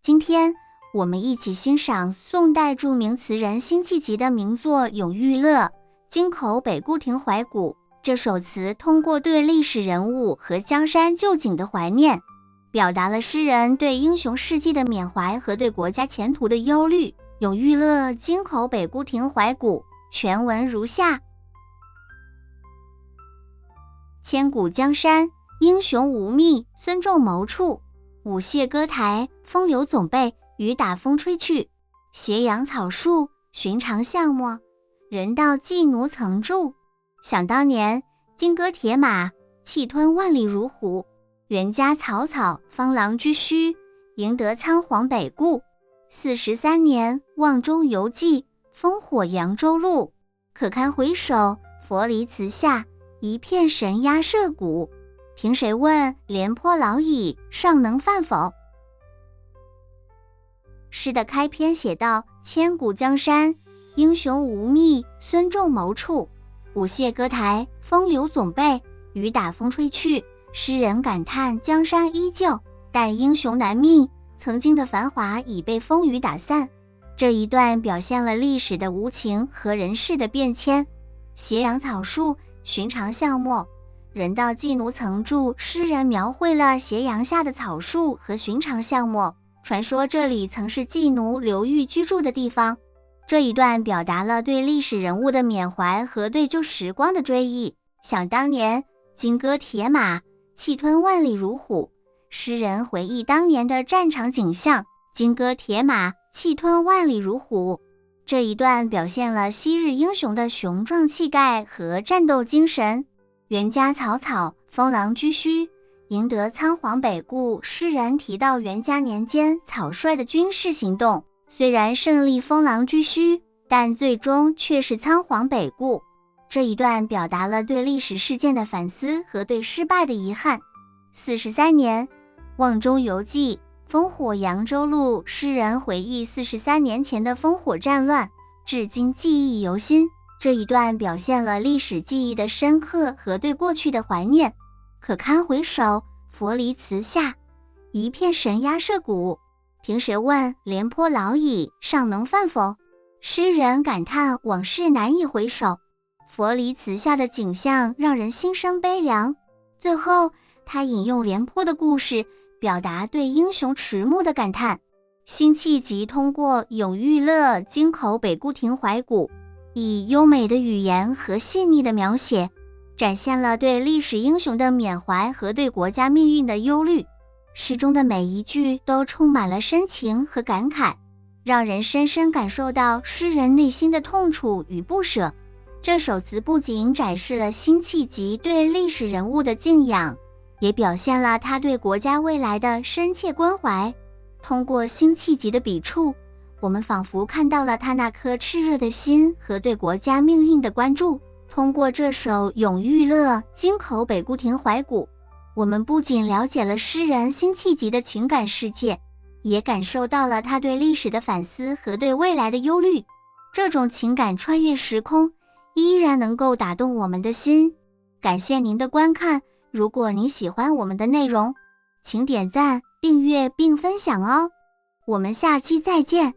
今天我们一起欣赏宋代著名词人辛弃疾的名作《永遇乐·京口北固亭怀古》。这首词通过对历史人物和江山旧景的怀念，表达了诗人对英雄事迹的缅怀和对国家前途的忧虑。永遇乐·京口北固亭怀古，全文如下：千古江山，英雄无觅，孙仲谋处。舞榭歌台，风流总被雨打风吹去。斜阳草树，寻常巷陌，人道寄奴曾住。想当年，金戈铁马，气吞万里如虎。原家草草，方郎居胥，赢得仓皇北顾。43年，望中犹记，烽火扬州路。可堪回首，佛离祠下，一片神鸦社鼓。凭谁问，廉颇老矣，尚能饭否？诗的开篇写道：千古江山，英雄无觅，孙仲谋处。舞榭歌台，风流总被雨打风吹去。诗人感叹江山依旧，但英雄难觅，曾经的繁华已被风雨打散。这一段表现了历史的无情和人世的变迁。斜阳草树，寻常巷陌，人道寄奴曾住。诗人描绘了斜阳下的草树和寻常巷陌，传说这里曾是寄奴流寓居住的地方。这一段表达了对历史人物的缅怀和对旧时光的追忆。想当年，金戈铁马，气吞万里如虎。诗人回忆当年的战场景象，金戈铁马，气吞万里如虎。这一段表现了昔日英雄的雄壮气概和战斗精神。原家草草，封郎居胥，赢得仓皇北顾。诗人提到元嘉年间草率的军事行动，虽然胜利封郎居胥，但最终却是仓皇北顾。这一段表达了对历史事件的反思和对失败的遗憾。43年，望中犹记，烽火扬州路。诗人回忆43年前的烽火战乱，至今记忆犹新。这一段表现了历史记忆的深刻和对过去的怀念。可堪回首，佛离祠下，一片神鸦社鼓。凭谁问，廉颇老矣，尚能饭否？诗人感叹往事难以回首，佛离祠下的景象让人心生悲凉。最后，他引用廉颇的故事，表达对英雄迟暮的感叹。辛弃疾通过永遇乐京口北固亭怀古，以优美的语言和细腻的描写，展现了对历史英雄的缅怀和对国家命运的忧虑。诗中的每一句都充满了深情和感慨，让人深深感受到诗人内心的痛楚与不舍。这首词不仅展示了辛弃疾对历史人物的敬仰，也表现了他对国家未来的深切关怀。通过辛弃疾的笔触，我们仿佛看到了他那颗炽热的心和对国家命运的关注。通过这首《永遇乐·京口北固亭怀古》，我们不仅了解了诗人辛弃疾的情感世界，也感受到了他对历史的反思和对未来的忧虑。这种情感穿越时空，依然能够打动我们的心。感谢您的观看，如果您喜欢我们的内容，请点赞、订阅并分享哦。我们下期再见。